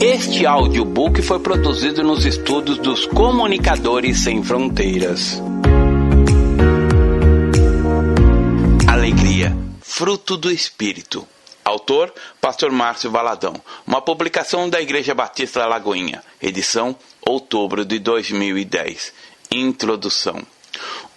Este audiobook foi produzido nos estúdios dos Comunicadores Sem Fronteiras. Alegria, fruto do Espírito. Autor, Pastor Márcio Valadão. Uma publicação da Igreja Batista da Lagoinha. Edição, outubro de 2010. Introdução.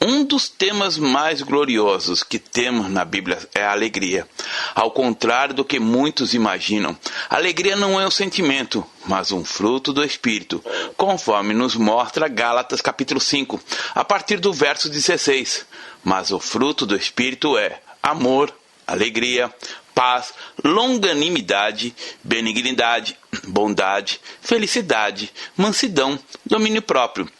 Um dos temas mais gloriosos que temos na Bíblia é a alegria. Ao contrário do que muitos imaginam, a alegria não é um sentimento, mas um fruto do Espírito, conforme nos mostra Gálatas capítulo 5, a partir do verso 16. Mas o fruto do Espírito é amor, alegria, paz, longanimidade, benignidade, bondade, felicidade, mansidão, domínio próprio.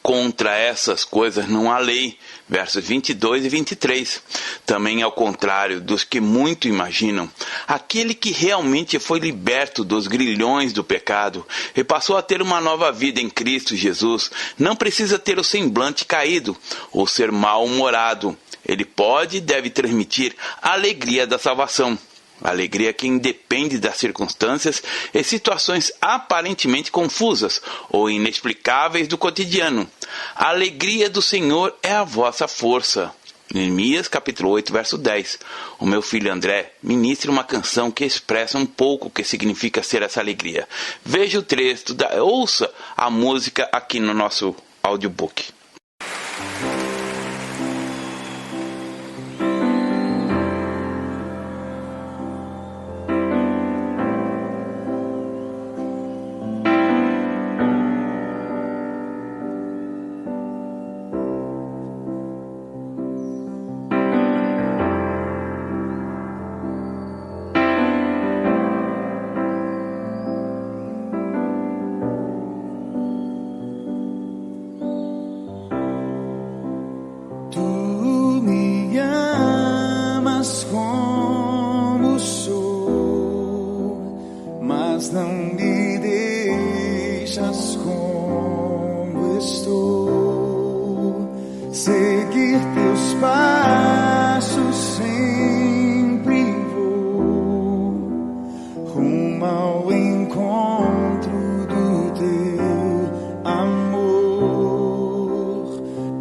Contra essas coisas não há lei. Versos 22 e 23. Também ao contrário dos que muito imaginam, aquele que realmente foi liberto dos grilhões do pecado e passou a ter uma nova vida em Cristo Jesus, não precisa ter o semblante caído ou ser mal-humorado. Ele pode e deve transmitir a alegria da salvação. Alegria que independe das circunstâncias e situações aparentemente confusas ou inexplicáveis do cotidiano. A alegria do Senhor é a vossa força. Neemias capítulo 8, verso 10. O meu filho André ministra uma canção que expressa um pouco o que significa ser essa alegria. Veja o texto, ouça a música aqui no nosso audiobook. Não me deixas como estou, seguir teus passos sempre vou, rumo ao encontro do teu amor.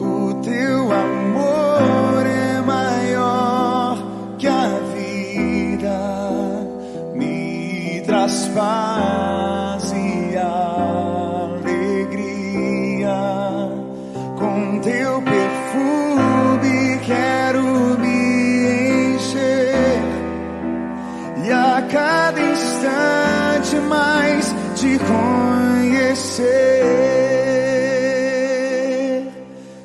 O teu amor é maior que a vida, me traz paz e alegria. Com teu perfume quero me encher e a cada instante mais te conhecer.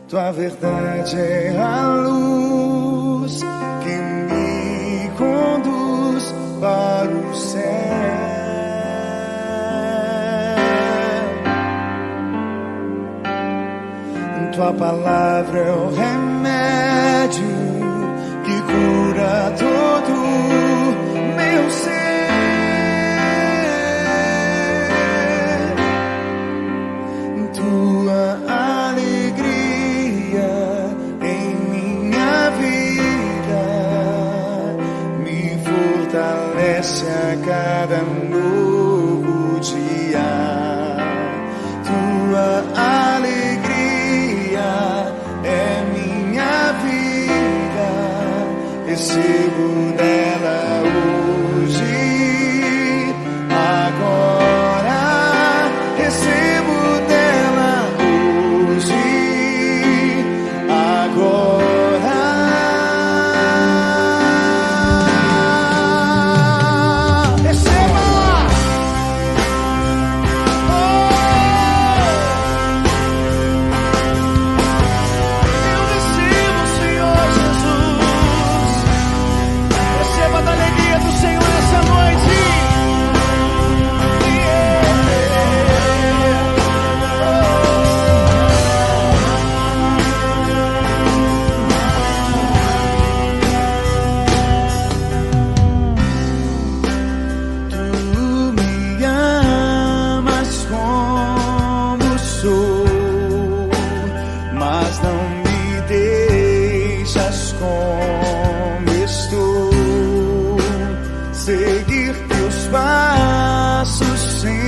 Tua verdade é a luz que me conduz para o céu. Tua palavra é o remédio que cura todo meu ser. Tua alegria em minha vida me fortalece a cada novo dia. Tua alegria é minha vida, recebo dela hoje, agora, recebo dela hoje, agora. Receba! seguir teus passos sem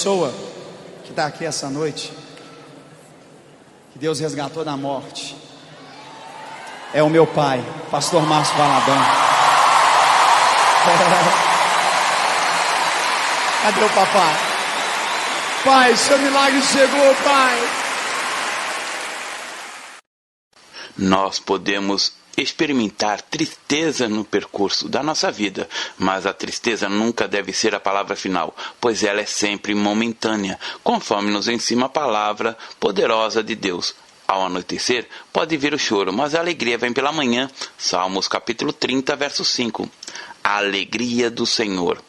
pessoa que está aqui essa noite, que Deus resgatou da morte, é o meu pai, pastor Márcio Valadão. Cadê o papai? Pai, seu milagre chegou, pai. Nós podemos experimentar tristeza no percurso da nossa vida, mas a tristeza nunca deve ser a palavra final, pois ela é sempre momentânea, conforme nos ensina a palavra poderosa de Deus. Ao anoitecer, pode vir o choro, mas a alegria vem pela manhã. Salmos capítulo 30, verso 5. A alegria do Senhor.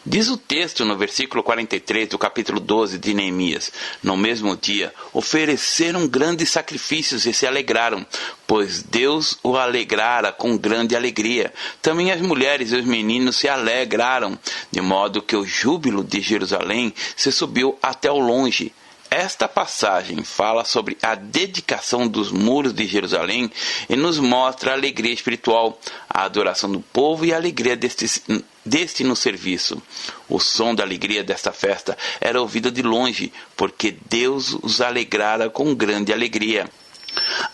Diz o texto no versículo 43 do capítulo 12 de Neemias: no mesmo dia ofereceram grandes sacrifícios e se alegraram, pois Deus o alegrara com grande alegria. Também as mulheres e os meninos se alegraram, de modo que o júbilo de Jerusalém se subiu até o longe. Esta passagem fala sobre a dedicação dos muros de Jerusalém e nos mostra a alegria espiritual, a adoração do povo e a alegria deste no serviço. O som da alegria desta festa era ouvido de longe, porque Deus os alegrara com grande alegria.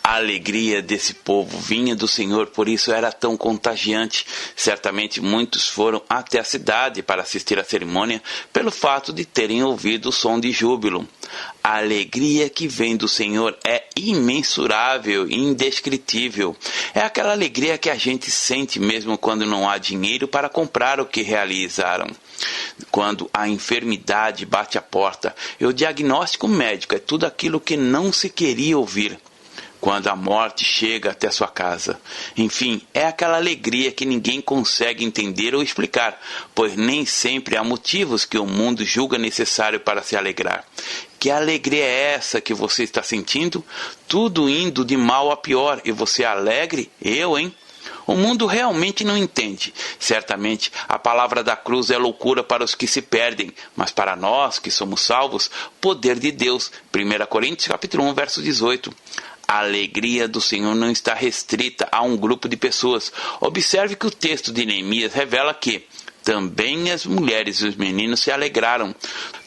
A alegria desse povo vinha do Senhor, por isso era tão contagiante. Certamente muitos foram até a cidade para assistir à cerimônia pelo fato de terem ouvido o som de júbilo. A alegria que vem do Senhor é imensurável e indescritível. É aquela alegria que a gente sente mesmo quando não há dinheiro para comprar o que realizaram. Quando a enfermidade bate à porta e o diagnóstico médico é tudo aquilo que não se queria ouvir. Quando a morte chega até sua casa. Enfim, é aquela alegria que ninguém consegue entender ou explicar, pois nem sempre há motivos que o mundo julga necessário para se alegrar. Que alegria é essa que você está sentindo? Tudo indo de mal a pior e você é alegre? Eu, hein? O mundo realmente não entende. Certamente, a palavra da cruz é loucura para os que se perdem, mas para nós que somos salvos, poder de Deus. 1 Coríntios capítulo 1, verso 18. A alegria do Senhor não está restrita a um grupo de pessoas. Observe que o texto de Neemias revela que também as mulheres e os meninos se alegraram.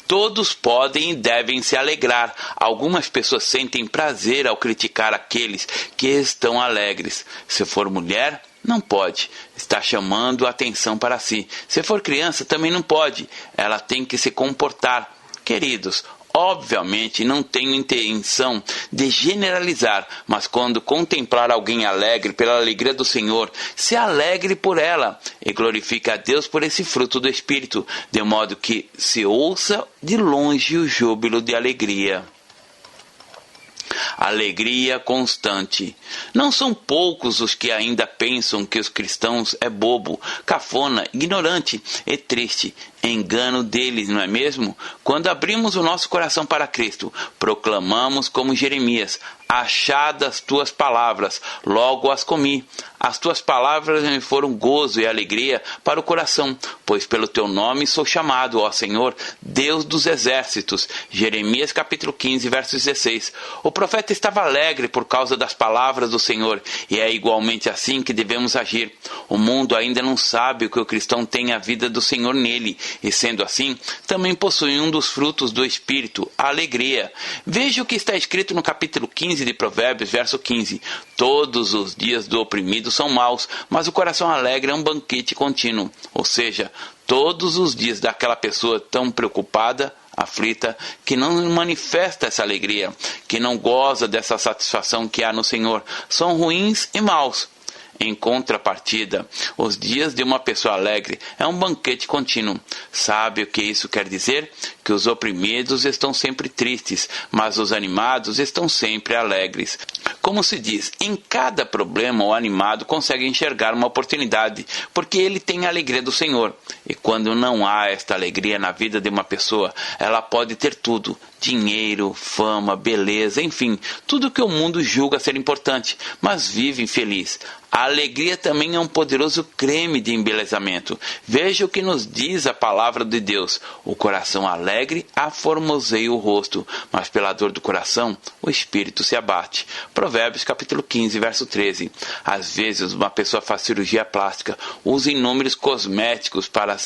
Todos podem e devem se alegrar. Algumas pessoas sentem prazer ao criticar aqueles que estão alegres. Se for mulher, não pode. Está chamando a atenção para si. Se for criança, também não pode. Ela tem que se comportar. Queridos, obviamente não tenho intenção de generalizar, mas quando contemplar alguém alegre pela alegria do Senhor, se alegre por ela e glorifique a Deus por esse fruto do Espírito, de modo que se ouça de longe o júbilo de alegria. Alegria constante. Não são poucos os que ainda pensam que os cristãos é bobo, cafona, ignorante e triste. Engano deles, não é mesmo? Quando abrimos o nosso coração para Cristo, proclamamos como Jeremias: achadas tuas palavras, logo as comi. As tuas palavras me foram gozo e alegria para o coração, pois pelo teu nome sou chamado, ó Senhor, Deus dos exércitos. Jeremias capítulo 15, verso 16. O profeta estava alegre por causa das palavras do Senhor, e é igualmente assim que devemos agir. O mundo ainda não sabe o que o cristão tem a vida do Senhor nele, e sendo assim, também possui um dos frutos do Espírito, a alegria. Veja o que está escrito no capítulo 15 de Provérbios, verso 15. Todos os dias do oprimido são maus, mas o coração alegre é um banquete contínuo. Ou seja, todos os dias daquela pessoa tão preocupada, aflita, que não manifesta essa alegria, que não goza dessa satisfação que há no Senhor, são ruins e maus. Em contrapartida, os dias de uma pessoa alegre é um banquete contínuo. Sabe o que isso quer dizer? Que os oprimidos estão sempre tristes, mas os animados estão sempre alegres. Como se diz, em cada problema o animado consegue enxergar uma oportunidade, porque ele tem a alegria do Senhor. E quando não há esta alegria na vida de uma pessoa, ela pode ter tudo: dinheiro, fama, beleza, enfim, tudo que o mundo julga ser importante, mas vive infeliz. A alegria também é um poderoso creme de embelezamento. Veja o que nos diz a palavra de Deus: o coração alegre aformoseia o rosto, mas pela dor do coração o espírito se abate. Provérbios capítulo 15, verso 13. Às vezes uma pessoa faz cirurgia plástica, usa inúmeros cosméticos para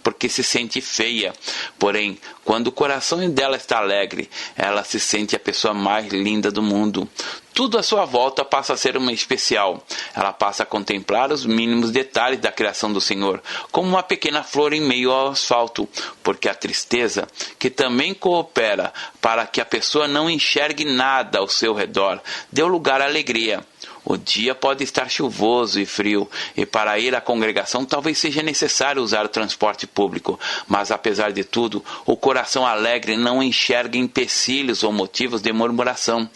porque se sente feia. Porém, quando o coração dela está alegre, ela se sente a pessoa mais linda do mundo. Tudo à sua volta passa a ser uma especial. Ela passa a contemplar os mínimos detalhes da criação do Senhor, como uma pequena flor em meio ao asfalto, porque a tristeza, que também coopera para que a pessoa não enxergue nada ao seu redor, deu lugar à alegria. O dia pode estar chuvoso e frio, e para ir à congregação talvez seja necessário usar o transporte público, mas apesar de tudo, o coração alegre não enxerga empecilhos ou motivos de murmuração.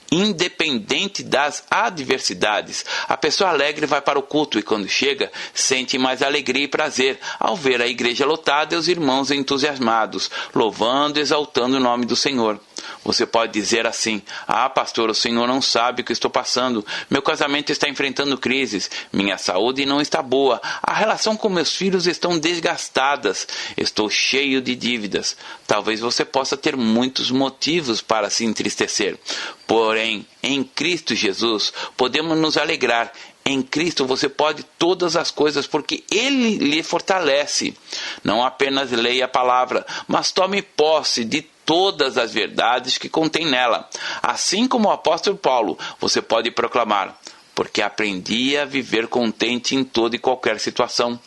Independente das adversidades, a pessoa alegre vai para o culto e quando chega, sente mais alegria e prazer ao ver a igreja lotada e os irmãos entusiasmados, louvando e exaltando o nome do Senhor. Você pode dizer assim: ah, pastor, o Senhor não sabe o que estou passando. Meu casamento está enfrentando crises. Minha saúde não está boa. A relação com meus filhos estão desgastadas. Estou cheio de dívidas. Talvez você possa ter muitos motivos para se entristecer. Porém, em Cristo Jesus, podemos nos alegrar. Em Cristo você pode todas as coisas porque Ele lhe fortalece. Não apenas leia a palavra, mas tome posse de todas as verdades que contém nela. Assim como o apóstolo Paulo, você pode proclamar: porque aprendi a viver contente em toda e qualquer situação.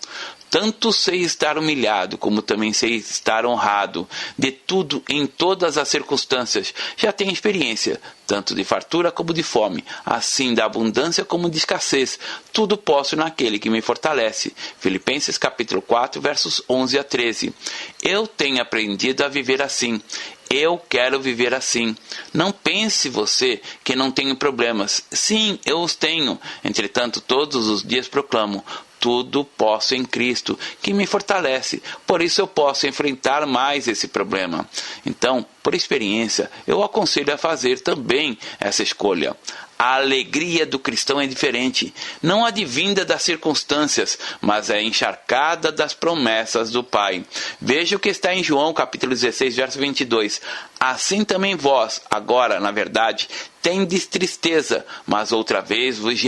Tanto sei estar humilhado, como também sei estar honrado. De tudo, em todas as circunstâncias, já tenho experiência, tanto de fartura como de fome, assim da abundância como de escassez. Tudo posso naquele que me fortalece. Filipenses capítulo 4, versos 11 a 13. Eu tenho aprendido a viver assim. Eu quero viver assim. Não pense você que não tenho problemas. Sim, eu os tenho. Entretanto, todos os dias proclamo: tudo posso em Cristo, que me fortalece. Por isso eu posso enfrentar mais esse problema. Então, por experiência, eu aconselho a fazer também essa escolha. A alegria do cristão é diferente. Não advinda das circunstâncias, mas é encharcada das promessas do Pai. Veja o que está em João capítulo 16, verso 22. Assim também vós, agora, na verdade, tendes tristeza, mas outra vez vos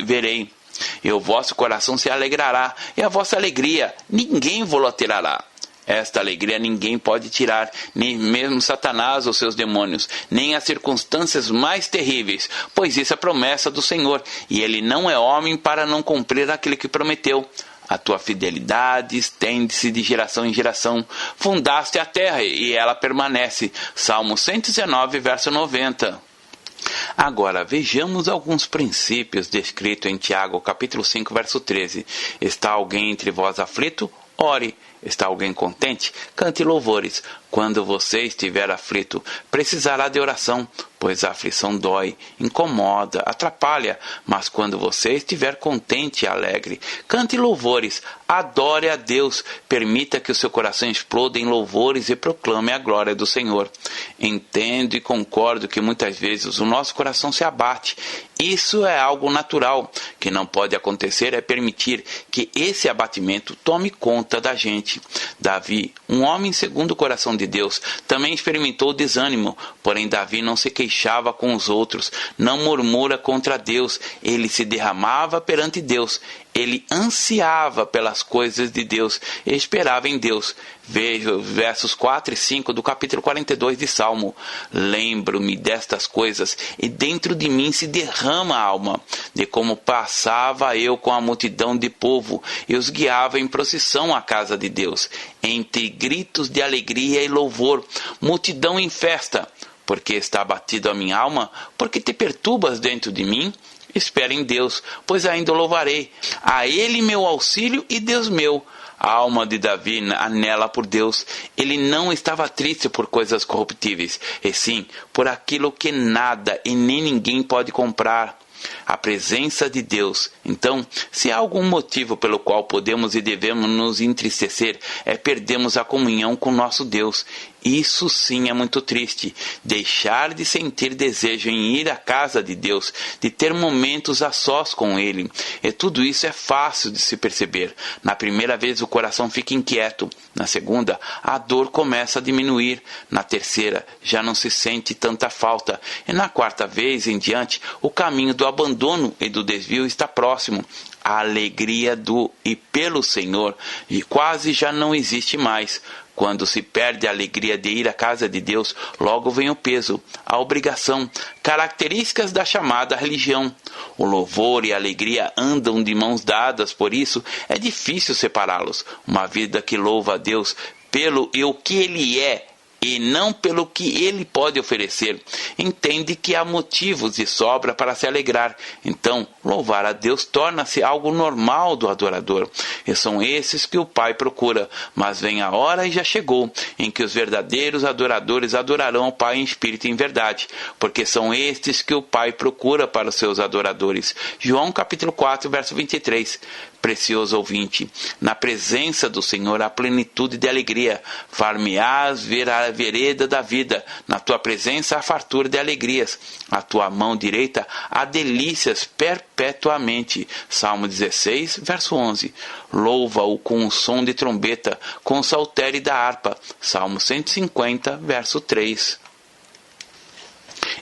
verei. E o vosso coração se alegrará, e a vossa alegria ninguém vos tirará. Esta alegria ninguém pode tirar, nem mesmo Satanás ou seus demônios, nem as circunstâncias mais terríveis, pois isso é promessa do Senhor, e Ele não é homem para não cumprir aquilo que prometeu. A tua fidelidade estende-se de geração em geração. Fundaste a terra, e ela permanece. Salmo 119, verso 90. Agora, vejamos alguns princípios descritos em Tiago, capítulo 5, verso 13. Está alguém entre vós aflito? Ore. Está alguém contente? Cante louvores. Quando você estiver aflito, precisará de oração, pois a aflição dói, incomoda, atrapalha. Mas quando você estiver contente e alegre, cante louvores, adore a Deus, permita que o seu coração exploda em louvores e proclame a glória do Senhor. Entendo e concordo que muitas vezes o nosso coração se abate. Isso é algo natural. O que não pode acontecer é permitir que esse abatimento tome conta da gente. Davi, um homem segundo o coração de Deus, também experimentou desânimo, porém Davi não se queixava com os outros, não murmura contra Deus, ele se derramava perante Deus, ele ansiava pelas coisas de Deus e esperava em Deus. Veja os versos 4 e 5 do capítulo 42 de Salmo. Lembro-me destas coisas e dentro de mim se derrama a alma, de como passava eu com a multidão de povo e os guiava em procissão à casa de Deus, entre gritos de alegria e louvor, multidão em festa. Porque está abatido a minha alma? Porque te perturbas dentro de mim? Espera em Deus, pois ainda o louvarei. A Ele meu auxílio e Deus meu. A alma de Davi anela por Deus. Ele não estava triste por coisas corruptíveis, e sim por aquilo que nada e nem ninguém pode comprar. A presença de Deus. Então, se há algum motivo pelo qual podemos e devemos nos entristecer, é perdermos a comunhão com nosso Deus. Isso sim é muito triste. Deixar de sentir desejo em ir à casa de Deus, de ter momentos a sós com Ele. E tudo isso é fácil de se perceber. Na primeira vez o coração fica inquieto. Na segunda, a dor começa a diminuir. Na terceira, já não se sente tanta falta. E na quarta vez em diante, o caminho do abandono e do desvio está próximo. A alegria do e pelo Senhor e quase já não existe mais. Quando se perde a alegria de ir à casa de Deus, logo vem o peso, a obrigação, características da chamada religião. O louvor e a alegria andam de mãos dadas, por isso é difícil separá-los. Uma vida que louva a Deus pelo e o que Ele é, e não pelo que Ele pode oferecer, entende que há motivos de sobra para se alegrar. Então, louvar a Deus torna-se algo normal do adorador. E são esses que o Pai procura. Mas vem a hora, e já chegou, em que os verdadeiros adoradores adorarão o Pai em espírito e em verdade, porque são estes que o Pai procura para os seus adoradores. João capítulo 4, verso 23. Precioso ouvinte, na presença do Senhor há plenitude de alegria. Far-me-ás ver a vereda da vida. Na tua presença há fartura de alegrias. A tua mão direita há delícias perpetuamente. Salmo 16, verso 11. Louva-o com o som de trombeta, com o saltério da harpa. Salmo 150, verso 3.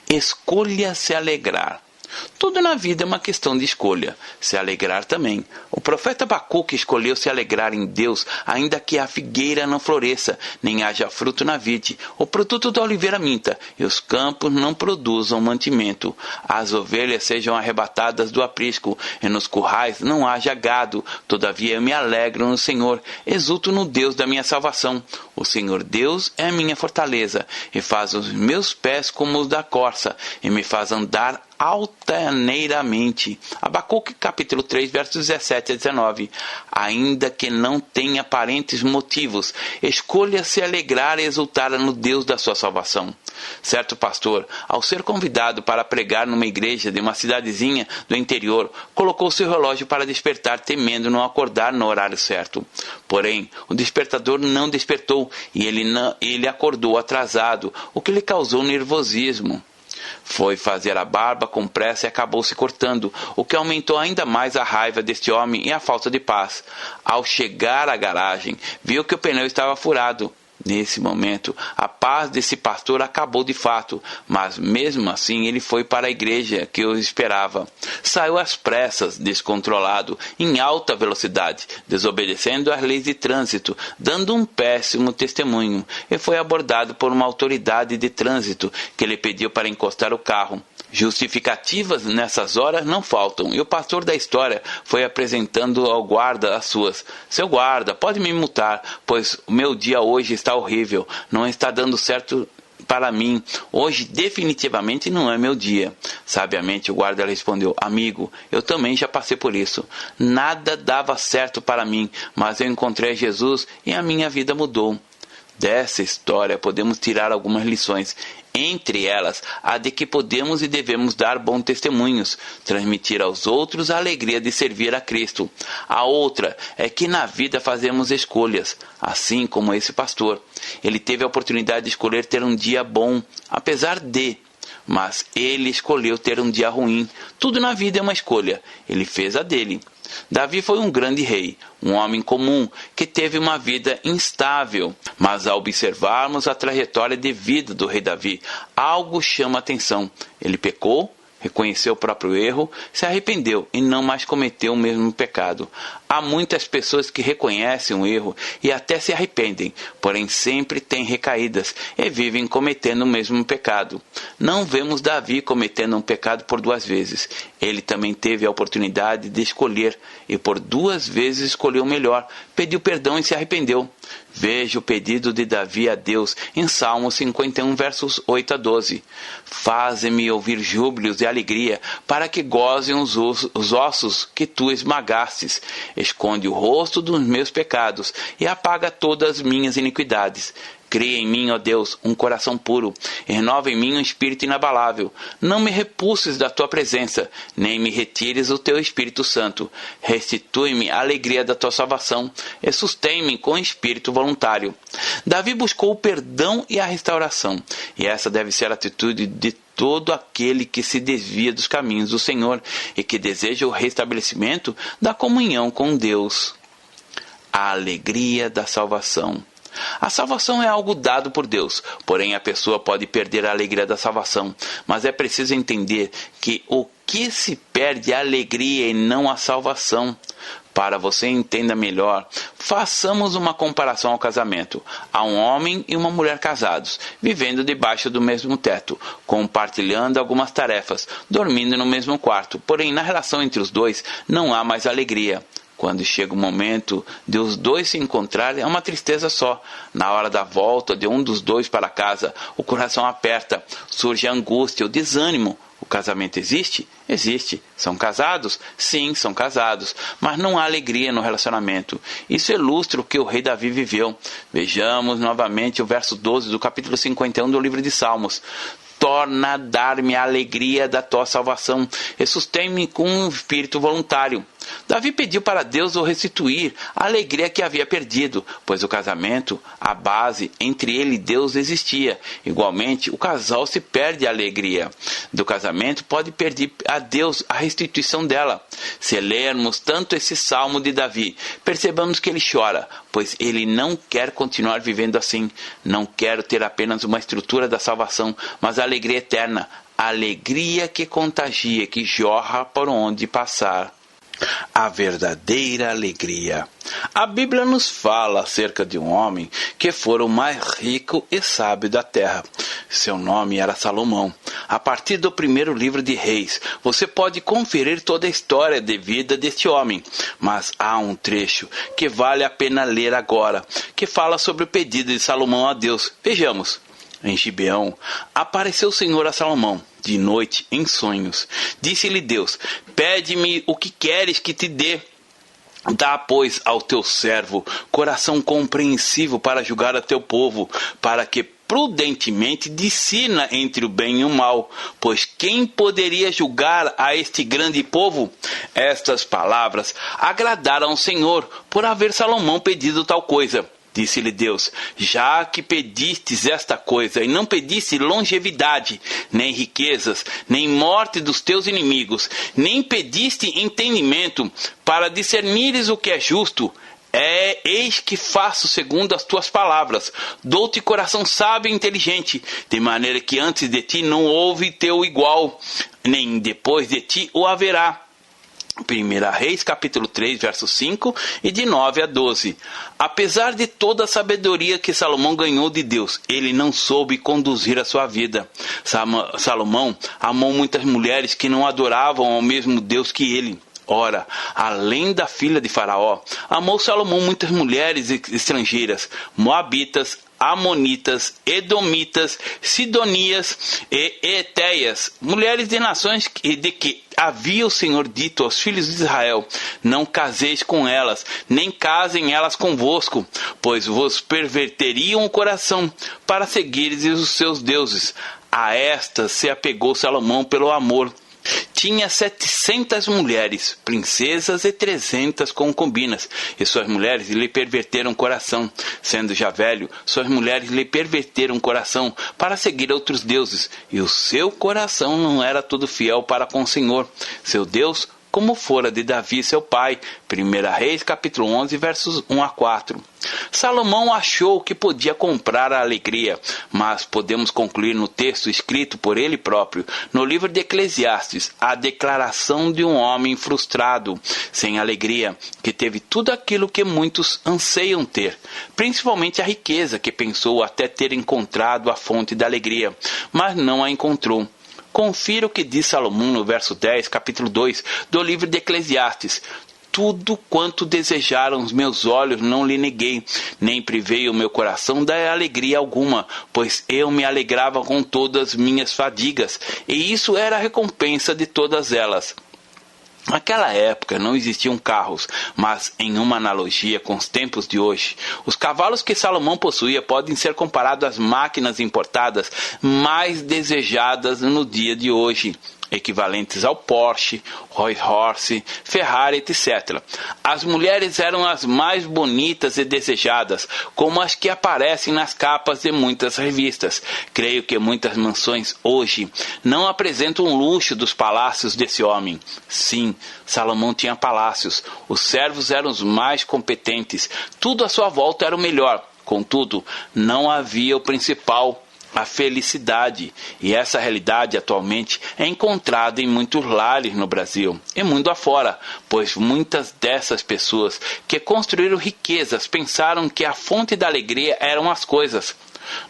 Escolha se alegrar. Tudo na vida é uma questão de escolha. Se alegrar também. O profeta Abacuque escolheu se alegrar em Deus, ainda que a figueira não floresça, nem haja fruto na vide, o produto da oliveira minta, e os campos não produzam mantimento. As ovelhas sejam arrebatadas do aprisco, e nos currais não haja gado. Todavia eu me alegro no Senhor, exulto no Deus da minha salvação. O Senhor Deus é a minha fortaleza, e faz os meus pés como os da corça, e me faz andar altaneiramente. Abacuque capítulo 3, versos 17 a 19. Ainda que não tenha aparentes motivos, escolha se alegrar e exultar no Deus da sua salvação. Certo pastor, ao ser convidado para pregar numa igreja de uma cidadezinha do interior, colocou seu relógio para despertar, temendo não acordar no horário certo. Porém, o despertador não despertou e ele acordou atrasado, o que lhe causou nervosismo. Foi fazer a barba com pressa e acabou se cortando, o que aumentou ainda mais a raiva deste homem e a falta de paz. Ao chegar à garagem, viu que o pneu estava furado. Nesse momento, a paz desse pastor acabou de fato, mas mesmo assim ele foi para a igreja que o esperava. Saiu às pressas, descontrolado, em alta velocidade, desobedecendo às leis de trânsito, dando um péssimo testemunho, e foi abordado por uma autoridade de trânsito que lhe pediu para encostar o carro. Justificativas nessas horas não faltam, e o pastor da história foi apresentando ao guarda as suas. Seu guarda, pode me multar, pois o meu dia hoje está horrível, não está dando certo para mim. Hoje definitivamente não é meu dia. Sabiamente o guarda respondeu: amigo, eu também já passei por isso. Nada dava certo para mim, mas eu encontrei Jesus e a minha vida mudou. Dessa história podemos tirar algumas lições. Entre elas, a de que podemos e devemos dar bons testemunhos, transmitir aos outros a alegria de servir a Cristo. A outra é que na vida fazemos escolhas, assim como esse pastor. Ele teve a oportunidade de escolher ter um dia bom, apesar de... Mas ele escolheu ter um dia ruim. Tudo na vida é uma escolha. Ele fez a dele. Davi foi um grande rei, um homem comum, que teve uma vida instável. Mas ao observarmos a trajetória de vida do rei Davi, algo chama a atenção. Ele pecou, reconheceu o próprio erro, se arrependeu e não mais cometeu o mesmo pecado. Há muitas pessoas que reconhecem o erro e até se arrependem, porém sempre têm recaídas e vivem cometendo o mesmo pecado. Não vemos Davi cometendo um pecado por 2 vezes. Ele também teve a oportunidade de escolher e por 2 vezes escolheu o melhor, pediu perdão e se arrependeu. Veja o pedido de Davi a Deus em Salmo 51, versos 8 a 12. Faze-me ouvir júbilos e alegria, para que gozem os ossos que tu esmagastes. Esconde o rosto dos meus pecados e apaga todas as minhas iniquidades. Cria em mim, ó Deus, um coração puro, e renova em mim um espírito inabalável. Não me repulses da tua presença, nem me retires o teu Espírito Santo. Restitui-me a alegria da tua salvação, e sustém-me com espírito voluntário. Davi buscou o perdão e a restauração, e essa deve ser a atitude de todo aquele que se desvia dos caminhos do Senhor e que deseja o restabelecimento da comunhão com Deus. A alegria da salvação. A salvação é algo dado por Deus, porém a pessoa pode perder a alegria da salvação, mas é preciso entender que o que se perde a alegria e não a salvação? Para você entenda melhor, façamos uma comparação ao casamento. Há um homem e uma mulher casados, vivendo debaixo do mesmo teto, compartilhando algumas tarefas, dormindo no mesmo quarto. Porém, na relação entre os dois, não há mais alegria. Quando chega o momento de os dois se encontrarem, é uma tristeza só. Na hora da volta de um dos dois para casa, o coração aperta, surge a angústia, o desânimo. O casamento existe? Existe. São casados? Sim, são casados. Mas não há alegria no relacionamento. Isso ilustra o que o rei Davi viveu. Vejamos novamente o verso 12 do capítulo 51 do livro de Salmos. Torna a dar-me a alegria da tua salvação e sustém-me com um espírito voluntário. Davi pediu para Deus o restituir a alegria que havia perdido, pois o casamento, a base entre ele e Deus existia. Igualmente, o casal se perde a alegria do casamento, pode perder a Deus a restituição dela. Se lermos tanto esse salmo de Davi, percebamos que ele chora, pois ele não quer continuar vivendo assim. Não quero ter apenas uma estrutura da salvação, mas a alegria eterna, a alegria que contagia, que jorra por onde passar. A verdadeira alegria. A Bíblia nos fala acerca de um homem que fora o mais rico e sábio da terra. Seu nome era Salomão. A partir do primeiro livro de Reis, você pode conferir toda a história de vida deste homem. Mas há um trecho que vale a pena ler agora, que fala sobre o pedido de Salomão a Deus. Vejamos. Em Gibeão, apareceu o Senhor a Salomão, de noite, em sonhos. Disse-lhe Deus, pede-me o que queres que te dê. Dá, pois, ao teu servo coração compreensivo para julgar a teu povo, para que prudentemente discirna entre o bem e o mal. Pois quem poderia julgar a este grande povo? Estas palavras agradaram ao Senhor, por haver Salomão pedido tal coisa. Disse-lhe Deus, já que pedistes esta coisa, e não pediste longevidade, nem riquezas, nem morte dos teus inimigos, nem pediste entendimento, para discernires o que é justo, eis que faço segundo as tuas palavras. Dou-te coração sábio e inteligente, de maneira que antes de ti não houve teu igual, nem depois de ti o haverá. 1 Reis, capítulo 3, verso 5 e de 9 a 12. Apesar de toda a sabedoria que Salomão ganhou de Deus, ele não soube conduzir a sua vida. Salomão amou muitas mulheres que não adoravam ao mesmo Deus que ele. Ora, além da filha de Faraó, amou Salomão muitas mulheres estrangeiras, moabitas, amonitas, edomitas, sidonias e etéias, mulheres de nações de que havia o Senhor dito aos filhos de Israel, não caseis com elas, nem casem elas convosco, pois vos perverteriam o coração para seguires os seus deuses. A estas se apegou Salomão pelo amor. Tinha 700 mulheres, princesas e 300 concubinas, e suas mulheres lhe perverteram o coração. Sendo já velho, suas mulheres lhe perverteram o coração para seguir outros deuses, e o seu coração não era todo fiel para com o Senhor, seu Deus, como fora de Davi, seu pai. 1 Reis, capítulo 11, versos 1 a 4. Salomão achou que podia comprar a alegria, mas podemos concluir no texto escrito por ele próprio, no livro de Eclesiastes, a declaração de um homem frustrado, sem alegria, que teve tudo aquilo que muitos anseiam ter, principalmente a riqueza, que pensou até ter encontrado a fonte da alegria, mas não a encontrou. Confira o que diz Salomão no verso 10, capítulo 2, do livro de Eclesiastes. Tudo quanto desejaram os meus olhos não lhe neguei, nem privei o meu coração da alegria alguma, pois eu me alegrava com todas as minhas fadigas, e isso era a recompensa de todas elas. Naquela época não existiam carros, mas em uma analogia com os tempos de hoje, os cavalos que Salomão possuía podem ser comparados às máquinas importadas mais desejadas no dia de hoje, equivalentes ao Porsche, Rolls-Royce, Ferrari, etc. As mulheres eram as mais bonitas e desejadas, como as que aparecem nas capas de muitas revistas. Creio que muitas mansões hoje não apresentam o luxo dos palácios desse homem. Sim, Salomão tinha palácios, os servos eram os mais competentes, tudo à sua volta era o melhor. Contudo, não havia o principal, a felicidade, e essa realidade atualmente é encontrada em muitos lares no Brasil e mundo afora, pois muitas dessas pessoas que construíram riquezas pensaram que a fonte da alegria eram as coisas.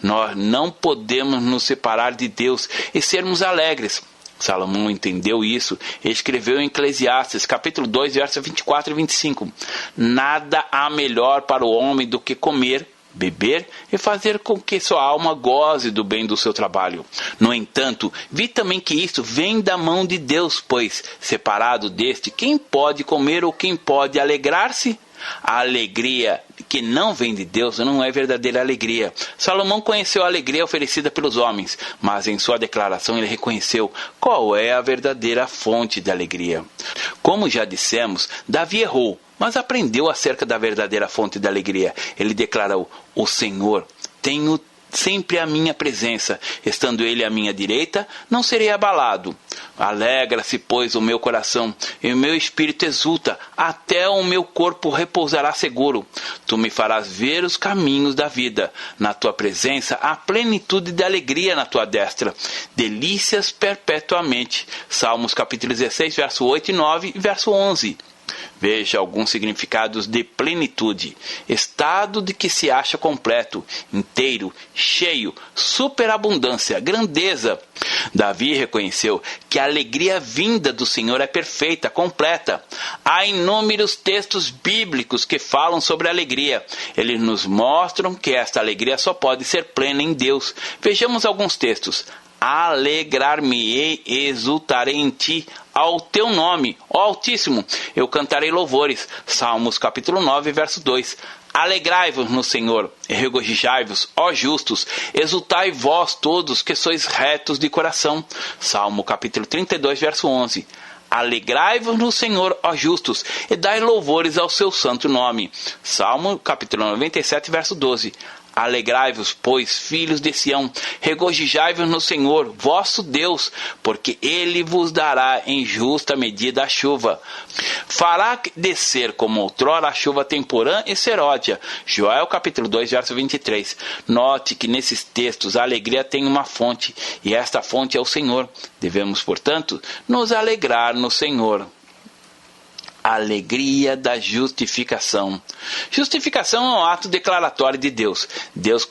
Nós não podemos nos separar de Deus e sermos alegres. Salomão entendeu isso e escreveu em Eclesiastes, capítulo 2, versos 24 e 25. Nada há melhor para o homem do que comer, beber e fazer com que sua alma goze do bem do seu trabalho. No entanto, vi também que isso vem da mão de Deus, pois, separado deste, quem pode comer ou quem pode alegrar-se? A alegria que não vem de Deus não é verdadeira alegria. Salomão conheceu a alegria oferecida pelos homens, mas em sua declaração ele reconheceu qual é a verdadeira fonte da alegria. Como já dissemos, Davi errou, mas aprendeu acerca da verdadeira fonte da alegria. Ele declarou: o Senhor tem sempre a minha presença, estando ele à minha direita, não serei abalado. Alegra-se, pois, o meu coração, e o meu espírito exulta, até o meu corpo repousará seguro. Tu me farás ver os caminhos da vida. Na tua presença há plenitude de alegria, na tua destra, delícias perpetuamente. Salmos capítulo 16, verso 8 e 9 e verso 11. Veja alguns significados de plenitude: estado de que se acha completo, inteiro, cheio, superabundância, grandeza. Davi reconheceu que a alegria vinda do Senhor é perfeita, completa. Há inúmeros textos bíblicos que falam sobre a alegria. Eles nos mostram que esta alegria só pode ser plena em Deus. Vejamos alguns textos. Alegrar-me-ei e exultarei em ti, ao teu nome, ó Altíssimo, eu cantarei louvores. Salmos capítulo 9, verso 2. Alegrai-vos no Senhor, e regozijai-vos, ó justos, exultai vós todos que sois retos de coração. Salmo capítulo 32, verso 11. Alegrai-vos no Senhor, ó justos, e dai louvores ao seu santo nome. Salmo capítulo 97, verso 12. Alegrai-vos, pois, filhos de Sião, regozijai-vos no Senhor, vosso Deus, porque Ele vos dará em justa medida a chuva. Fará descer como outrora a chuva temporã e seródia. Joel capítulo 2, verso 23. Note que nesses textos a alegria tem uma fonte, e esta fonte é o Senhor. Devemos, portanto, nos alegrar no Senhor. Alegria da justificação. Justificação é um ato declaratório de Deus. Deus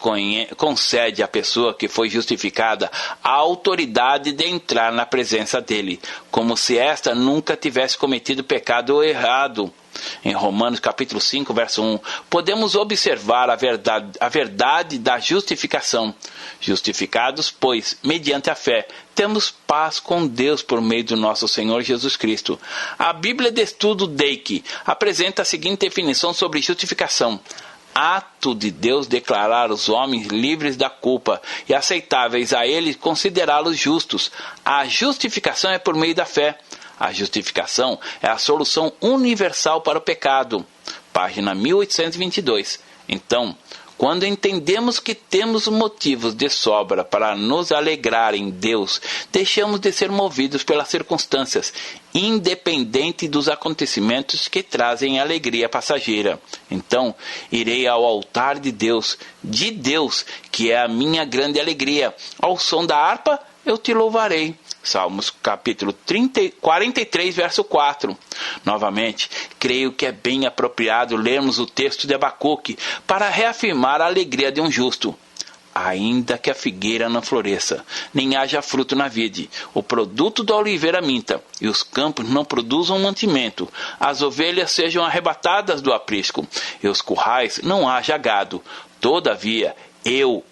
concede à pessoa que foi justificada a autoridade de entrar na presença dele, como se esta nunca tivesse cometido pecado ou errado. Em Romanos capítulo 5, verso 1, podemos observar a verdade da justificação. Justificados, pois, mediante a fé, temos paz com Deus por meio do nosso Senhor Jesus Cristo. A Bíblia de Estudo Dake apresenta a seguinte definição sobre justificação: ato de Deus declarar os homens livres da culpa e aceitáveis a Ele considerá-los justos. A justificação é por meio da fé. A justificação é a solução universal para o pecado. Página 1822. Então, quando entendemos que temos motivos de sobra para nos alegrar em Deus, deixamos de ser movidos pelas circunstâncias, independente dos acontecimentos que trazem alegria passageira. Então, irei ao altar de Deus, que é a minha grande alegria. Ao som da harpa, eu te louvarei. Salmos capítulo 43, verso 4. Novamente, creio que é bem apropriado lermos o texto de Abacuque para reafirmar a alegria de um justo. Ainda que a figueira não floresça, nem haja fruto na vide, o produto da oliveira minta, e os campos não produzam mantimento, as ovelhas sejam arrebatadas do aprisco, e os currais não haja gado. Todavia, eu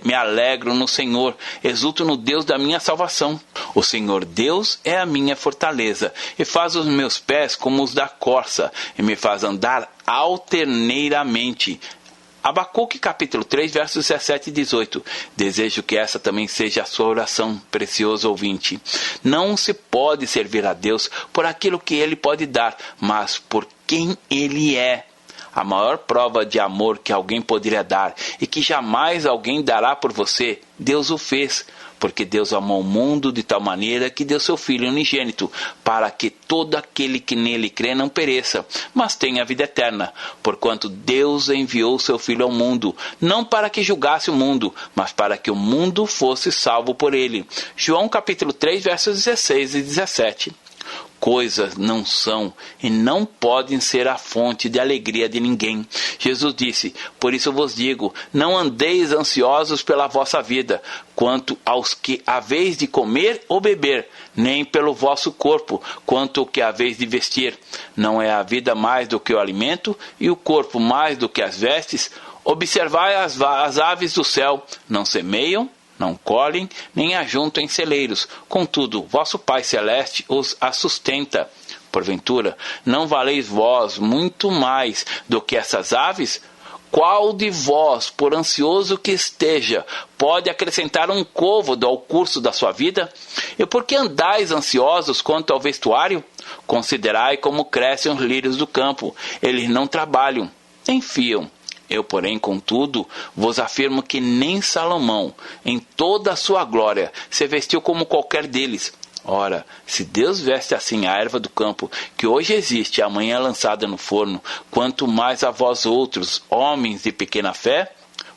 me alegro no Senhor, exulto no Deus da minha salvação. O Senhor Deus é a minha fortaleza, e faz os meus pés como os da corça, e me faz andar alterneiramente. Abacuque capítulo 3, versos 17 e 18. Desejo que essa também seja a sua oração, precioso ouvinte. Não se pode servir a Deus por aquilo que Ele pode dar, mas por quem Ele é. A maior prova de amor que alguém poderia dar e que jamais alguém dará por você, Deus o fez. Porque Deus amou o mundo de tal maneira que deu seu Filho unigênito, para que todo aquele que nele crê não pereça, mas tenha a vida eterna. Porquanto Deus enviou seu Filho ao mundo, não para que julgasse o mundo, mas para que o mundo fosse salvo por ele. João capítulo 3, versos 16 e 17. Coisas não são e não podem ser a fonte de alegria de ninguém. Jesus disse: por isso vos digo, não andeis ansiosos pela vossa vida, quanto aos que haveis de comer ou beber, nem pelo vosso corpo, quanto ao que haveis de vestir. Não é a vida mais do que o alimento, e o corpo mais do que as vestes? Observai as aves do céu, não semeiam, não colhem, nem ajuntam em celeiros. Contudo, vosso Pai Celeste os sustenta. Porventura, não valeis vós muito mais do que essas aves? Qual de vós, por ansioso que esteja, pode acrescentar um côvado ao curso da sua vida? E por que andais ansiosos quanto ao vestuário? Considerai como crescem os lírios do campo. Eles não trabalham, nem fiam. Eu, porém, contudo, vos afirmo que nem Salomão, em toda a sua glória, se vestiu como qualquer deles. Ora, se Deus veste assim a erva do campo, que hoje existe e amanhã é lançada no forno, quanto mais a vós outros, homens de pequena fé?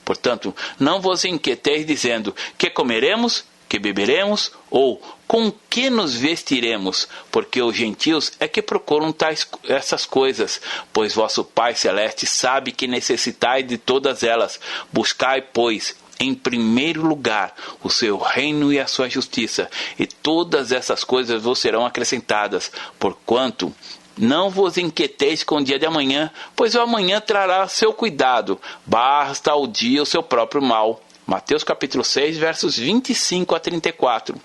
Portanto, não vos inquieteis dizendo: que comeremos, que beberemos, ou com que nos vestiremos? Porque os gentios é que procuram essas coisas, pois vosso Pai Celeste sabe que necessitais de todas elas. Buscai, pois, em primeiro lugar o seu reino e a sua justiça, e todas essas coisas vos serão acrescentadas. Porquanto não vos inquieteis com o dia de amanhã, pois o amanhã trará seu cuidado. Basta ao dia o seu próprio mal. Mateus capítulo 6, versos 25 a 34.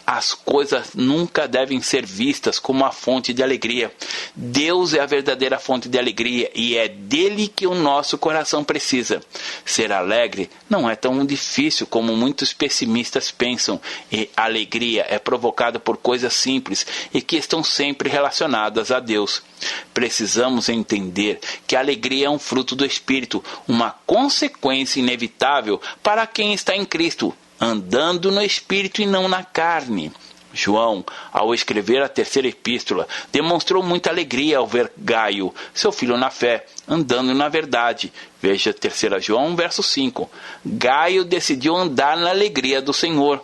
As coisas nunca devem ser vistas como a fonte de alegria. Deus é a verdadeira fonte de alegria e é dele que o nosso coração precisa. Ser alegre não é tão difícil como muitos pessimistas pensam, e a alegria é provocada por coisas simples e que estão sempre relacionadas a Deus. Precisamos entender que a alegria é um fruto do Espírito, uma consequência inevitável para quem está em Cristo, andando no Espírito e não na carne. João, ao escrever a terceira epístola, demonstrou muita alegria ao ver Gaio, seu filho na fé, andando na verdade. Veja 3 João, verso 5. Gaio decidiu andar na alegria do Senhor.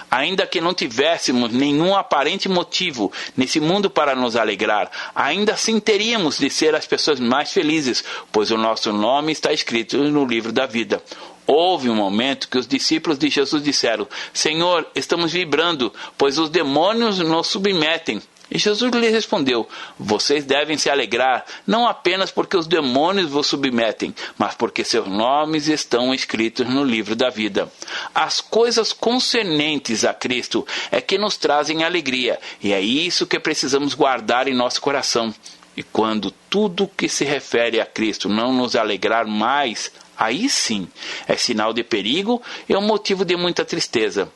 Ainda que não tivéssemos nenhum aparente motivo nesse mundo para nos alegrar, ainda assim teríamos de ser as pessoas mais felizes, pois o nosso nome está escrito no livro da vida. Houve um momento que os discípulos de Jesus disseram: Senhor, estamos vibrando, pois os demônios nos submetem. E Jesus lhes respondeu: vocês devem se alegrar, não apenas porque os demônios vos submetem, mas porque seus nomes estão escritos no livro da vida. As coisas concernentes a Cristo é que nos trazem alegria, e é isso que precisamos guardar em nosso coração. E quando tudo que se refere a Cristo não nos alegrar mais, aí sim é sinal de perigo e um motivo de muita tristeza.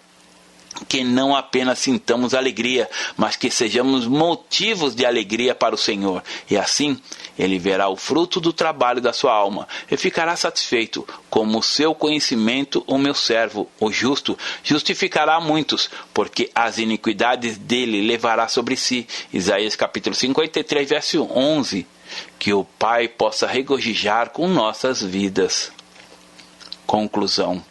Que não apenas sintamos alegria, mas que sejamos motivos de alegria para o Senhor. E assim, Ele verá o fruto do trabalho da sua alma e ficará satisfeito. Como o seu conhecimento, o meu servo, o justo, justificará muitos, porque as iniquidades dele levará sobre si. Isaías capítulo 53, verso 11. Que o Pai possa regozijar com nossas vidas. Conclusão.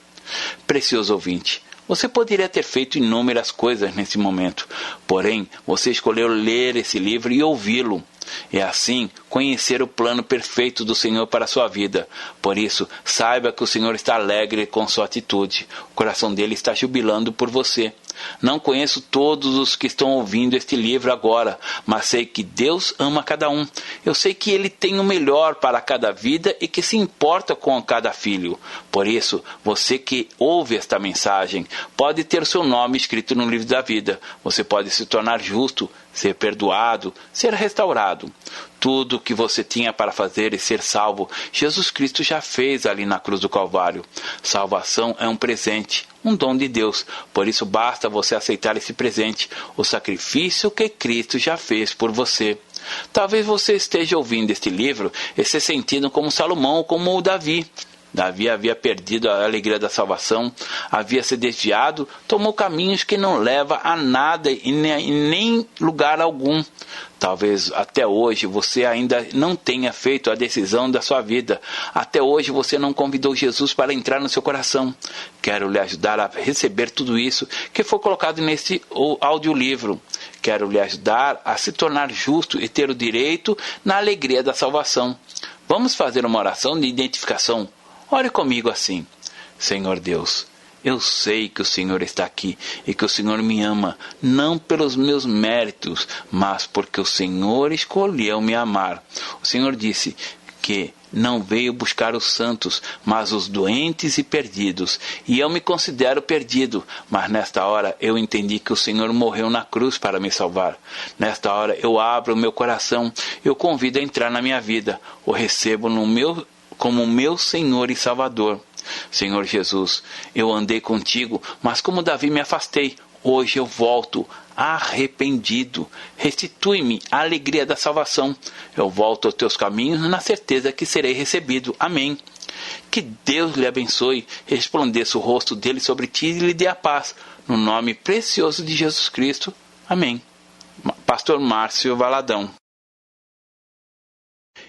Precioso ouvinte, você poderia ter feito inúmeras coisas nesse momento, porém, você escolheu ler esse livro e ouvi-lo. E assim, conhecer o plano perfeito do Senhor para a sua vida. Por isso, saiba que o Senhor está alegre com sua atitude. O coração dele está jubilando por você. Não conheço todos os que estão ouvindo este livro agora, mas sei que Deus ama cada um. Eu sei que Ele tem o melhor para cada vida e que se importa com cada filho. Por isso, você que ouve esta mensagem, pode ter o seu nome escrito no livro da vida. Você pode se tornar justo, ser perdoado, ser restaurado. Tudo o que você tinha para fazer e ser salvo, Jesus Cristo já fez ali na cruz do Calvário. Salvação é um presente, um dom de Deus. Por isso basta você aceitar esse presente, o sacrifício que Cristo já fez por você. Talvez você esteja ouvindo este livro e se sentindo como Salomão ou como o Davi. Davi havia perdido a alegria da salvação, havia se desviado, tomou caminhos que não levam a nada e nem lugar algum. Talvez até hoje você ainda não tenha feito a decisão da sua vida. Até hoje você não convidou Jesus para entrar no seu coração. Quero lhe ajudar a receber tudo isso que foi colocado nesse audiolivro. Quero lhe ajudar a se tornar justo e ter o direito na alegria da salvação. Vamos fazer uma oração de identificação. Ore comigo assim: Senhor Deus, eu sei que o Senhor está aqui e que o Senhor me ama, não pelos meus méritos, mas porque o Senhor escolheu me amar. O Senhor disse que não veio buscar os santos, mas os doentes e perdidos. E eu me considero perdido, mas nesta hora eu entendi que o Senhor morreu na cruz para me salvar. Nesta hora eu abro o meu coração, eu convido a entrar na minha vida, o recebo como meu Senhor e Salvador. Senhor Jesus, eu andei contigo, mas como Davi me afastei, hoje eu volto arrependido. Restitui-me a alegria da salvação. Eu volto aos teus caminhos na certeza que serei recebido. Amém. Que Deus lhe abençoe, resplandeça o rosto dele sobre ti e lhe dê a paz. No nome precioso de Jesus Cristo. Amém. Pastor Márcio Valadão.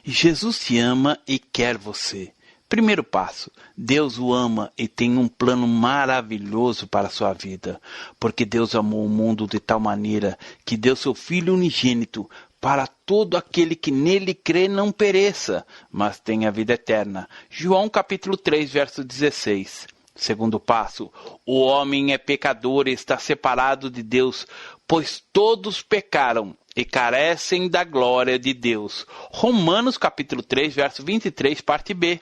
Jesus te ama e quer você. Primeiro passo: Deus o ama e tem um plano maravilhoso para a sua vida, porque Deus amou o mundo de tal maneira que deu seu Filho unigênito para todo aquele que nele crê não pereça, mas tenha vida eterna. João capítulo 3, verso 16. Segundo passo: o homem é pecador e está separado de Deus, pois todos pecaram e carecem da glória de Deus. Romanos capítulo 3, verso 23, parte B.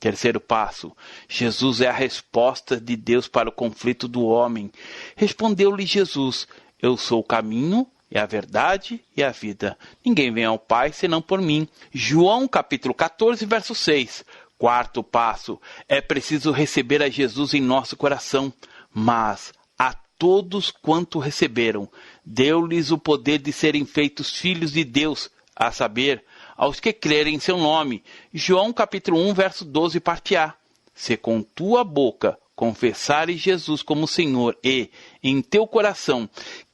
Terceiro passo: Jesus é a resposta de Deus para o conflito do homem. Respondeu-lhe Jesus: eu sou o caminho, e a verdade e a vida. Ninguém vem ao Pai senão por mim. João capítulo 14, verso 6. Quarto passo: é preciso receber a Jesus em nosso coração. Mas a todos quanto receberam, deu-lhes o poder de serem feitos filhos de Deus, a saber, aos que crerem em seu nome. João capítulo 1, verso 12, parte A. Se com tua boca confessares Jesus como Senhor e, em teu coração,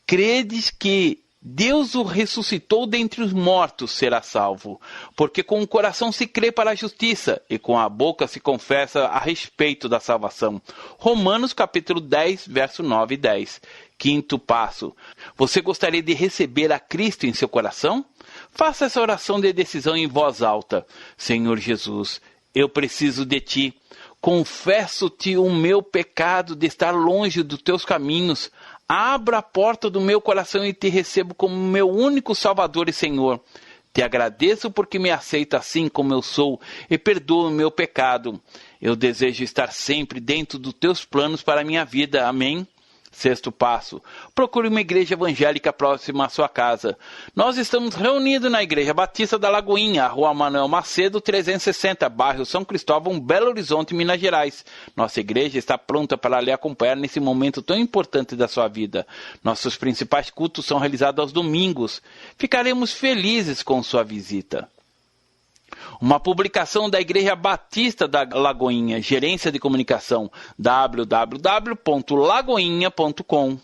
credes que Deus o ressuscitou dentre os mortos, será salvo. Porque com o coração se crê para a justiça e com a boca se confessa a respeito da salvação. Romanos capítulo 10, verso 9 e 10. Quinto passo: você gostaria de receber a Cristo em seu coração? Faça essa oração de decisão em voz alta. Senhor Jesus, eu preciso de ti. Confesso-te o meu pecado de estar longe dos teus caminhos. Abra a porta do meu coração e te recebo como meu único Salvador e Senhor. Te agradeço porque me aceita assim como eu sou e perdoa o meu pecado. Eu desejo estar sempre dentro dos teus planos para a minha vida. Amém. Sexto passo: procure uma igreja evangélica próxima à sua casa. Nós estamos reunidos na Igreja Batista da Lagoinha, Rua Manuel Macedo, 360, bairro São Cristóvão, Belo Horizonte, Minas Gerais. Nossa igreja está pronta para lhe acompanhar nesse momento tão importante da sua vida. Nossos principais cultos são realizados aos domingos. Ficaremos felizes com sua visita. Uma publicação da Igreja Batista da Lagoinha, Gerência de Comunicação, www.lagoinha.com.